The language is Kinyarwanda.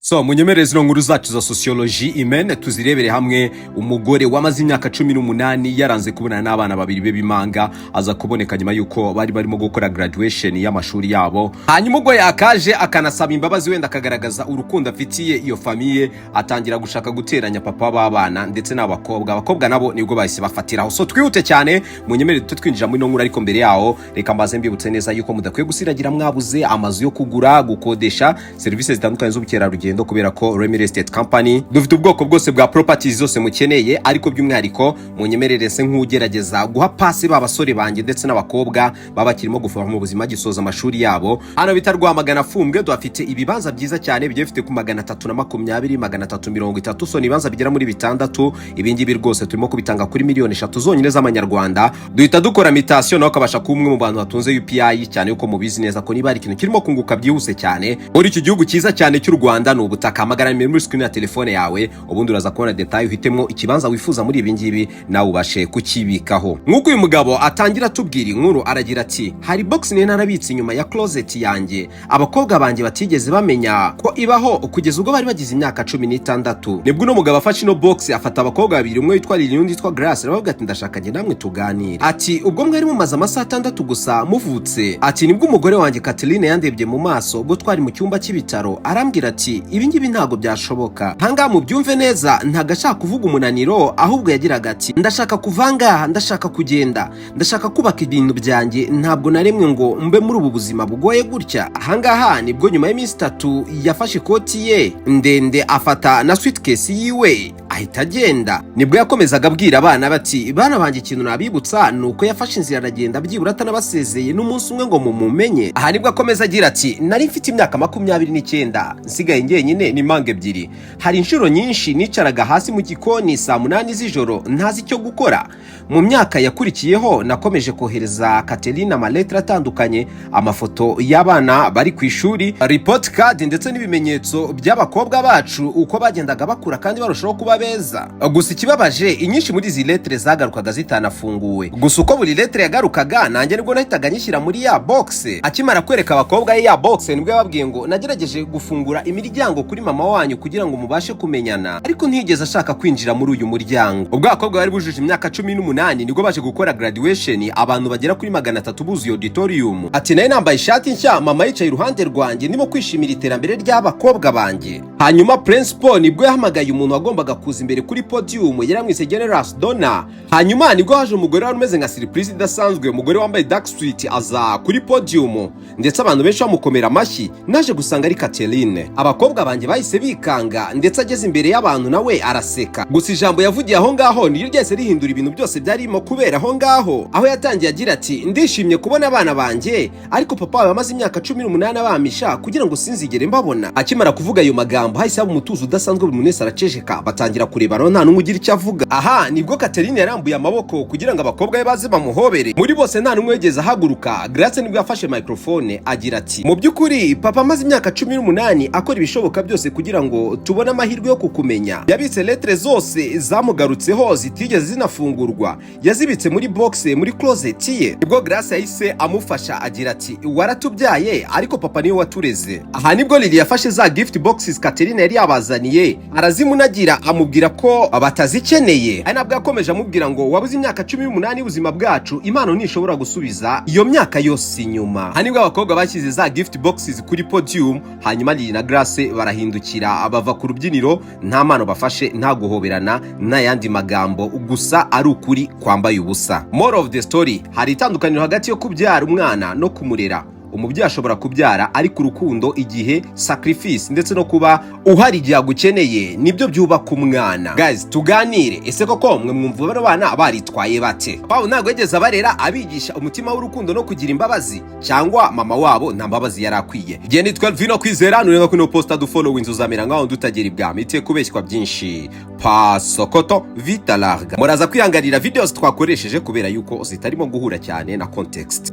So munyemereze no nkuru zacu za sociology imene tuzirebere hamwe. Umugore wamaze imyaka 18 yaranze kubona n'abana babiri be b'Imanga aza kuboneka nyuma yuko bari barimo gukora graduation y'amashuri yabo. Hanyuma ubwo yakaje akanasaba imbabazi wenda akagaragaza urukundo afitiye iyo famille, atangira gushaka guteranya papa b'abana ndetse n'abakobwa nabo nibwo bahise bafatiraho. So twihute cyane munyemerere twinjira muri no nkuru, ariko mbere yaho reka mbaze mbibutse neza yuko mudakwiye gusiragira mwabuze amazu yo kugura, gukodesha, services zitandukanye z'ubukerarugendo kubera ko real estate company dufite ubwoko bwose bwa properties zose mukeneye, ariko by'umwihariko munyemerere se nk'ugerageza guha pasi babasore banjye ndetse n'abakobwa baba kirimo gufora mu buzima gisoza amashuri yabo. Hano bitarwamagana fumbwe dufite ibibanza byiza cyane bigiye bifite ku 320 330. So nibanza bigera muri bitandatu. Ibingibi rwose turimo kubitanga kuri miliyoni 3 zonyine z'amanyarwanda. Duhita dukora mutation no kabasha kumwe mu bantu batunze UPI cyane uko mu business ko niba ari ikintu kirimo kunguka byihuse cyane. Muri iki gihugu cyiza cyane cy'u Rwanda no ubutakamagara muri screen ya telefone yawe, ubundi uraza kubona detail uhitemo ikibanza wifuza muri ibingibi nawe ubashe kukibikaho. Nkuko uyu mugabo atangira tubwira inkuru aragira ati, hari box nene narabitse inyuma ya closet yanjye abakobwa banjye batigeze bamenya ko ibaho kugeza ubwo bari bagize imyaka 16. Nibwo no mugabo afashe ino box afata abakobwa babiri, umwe witwa Lili undi witwa Grace, aravuga ati ndashaka nge namwe tuganire. Ati ubwo mwari mumaze amasaha 6 gusa muvutse. Ati nibwo umugore wanjye Catherine yandebye mu maso ubwo twari mu cyumba cy'ibitaro, arambwira ati ibingibi ntago byashoboka. Hanga mu byumve neza ntagashaka kuvuga umunaniro, ahubwo yagiraga ati ndashaka kuvanga, ndashaka kugenda, ndashaka kubaka ibintu byanjye, ntabwo naremwe ngo mbe muri ubu buzima bugoye gutya. Ahangaha nibwo nyuma y'iminsi 3 yafashe koti ye ndende afata na suitcase yiwe ahita agenda. Nibwo yakomezaga abwira abana bati bana banjye ikintu nabibutsa nuko yafashe inzira aragenda byibura atanabasezeye n'umunsi umwe ngo mumumenye. Aha nibwo akomeza agira ati nari mfite imyaka 29 nsigaye ngenyine n'Imanga ebyiri. Hari inshuro nyinshi nicaraga hasi mu gikoni saa 8 z'ijoro ntazi icyo gukora. Mu myaka yakurikiyeho nakomeje kohereza Catherine amaletra atandukanye, amafoto y'abana bari ku ishuri, report card ndetse n'ibimenyetso by'abakobwa bacu uko bagendaga bakura kandi barushaho kuba beza. Gusa ikibabaje inyinshi muri izi letre zagarukaga zitanafunguwe. Gusa uko buri letre yagarukaga nanjye nibwo nahitaga nyishyira muri ya box. Akimara kwereka abakobwa ya box nibwo yababwiye ngo nagerageje gufungura imiryango kuri mama wanyu kugira ngo mubashe kumenyana, ariko ntigeze ashaka kwinjira muri uyu muryango. Ubwo abakobwa bari bujuje imyaka 18 nibwo baje gukora graduation, abantu bagera kuri 300 buzuye auditorium. Ati naye nambaye ishati nshya, mama yicaye iruhande rwanjye ndimo kwishimira iterambere ry'abakobwa banjye. Hanyuma principal nibwo yahamagaye umuntu wagombaga kuza imbere kuri podium, yaramwise Generous Donna. Hanyuma nibwo haje umugore wari umeze nka surprise idasanzwe, umugore wambaye dark suit aza kuri podium ndetse abantu benshi bamukomera amashyi. Naje gusanga ari Catherine. Abakobwa banjye bahise bikanga ndetse ageze imbere y'abantu nawe araseka. Gusa ijambo yavugiye aho ngaho niryo ryese rihindura ibintu byose byarimo kubera aho ngaho. Aho yatangiye agira ati ndishimye kubona abana banjye, ariko papa bamaze imyaka 18 bamisha kugira ngo sinzigere mbabona. Akimara kuvuga ayo magambo hahise haba umutuzo udasanzwe, buri munsi araceceka batangira kurebana nta numwe ugira icyo avuga. Aha nibwo Catherine yarambuye amaboko kugira ngo abakobwa be baze bamuhobere. Muri bose nta numwe wegeze ahaguruka. Grace nibwo yafashe microphone agira ati mu byukuri papa amaze imyaka 18 akora ibishoboka byose kugira ngo tubone amahirwe yo kukumenya. Yabitse letre zose zamugarutseho zitigeze zinafungurwa, yazibitse muri box muri closet ye. Nibwo Grace yahise amufasha agira ati waratubyaye ariko papa niwe watureze. Aha nibwo Lili yafashe za gift boxes Catherine yari yabazaniye arazimunagira amubwira ko batazikeneye. Ari nabwo yakomeje amubwira ngo wabuze imyaka 18 y'ubuzima bwacu, impano ntishobora gusubiza iyo myaka yose inyuma. Aha nibwo abakobwa bashyize za gift boxes kuri podium, hanyuma Lili na Grace barahindukira bava ku rubyiniro, nta mpano bafashe, nta guhoberana n'ayandi magambo, gusa ari ukuri kwambaye ubusa. More of the story, hari itandukaniro hagati yo kubyara umwana no kumurera. Umubyeyi ashobora kubyara ariko urukundo, igihe, sacrifice ndetse no kuba uhari igihe agukeneye nibyo byubaka umwana. Guys tuganire, ese koko mwe mwumva bano bana baritwaye bate? Papa ntago yageze abarera abigisha umutima w'urukundo no kugira imbabazi, cyangwa mama wabo nta mbabazi yarakwiye? Igihe ni 12 vino kwizera nureba ko no posta du follow inzuzamera ngaho ndutagera ibwami ite kubeshywa byinshi. Pasokoto vita larga. Muraza kwihangarira videos twakoresheje kubera yuko zitarimo guhura cyane na context.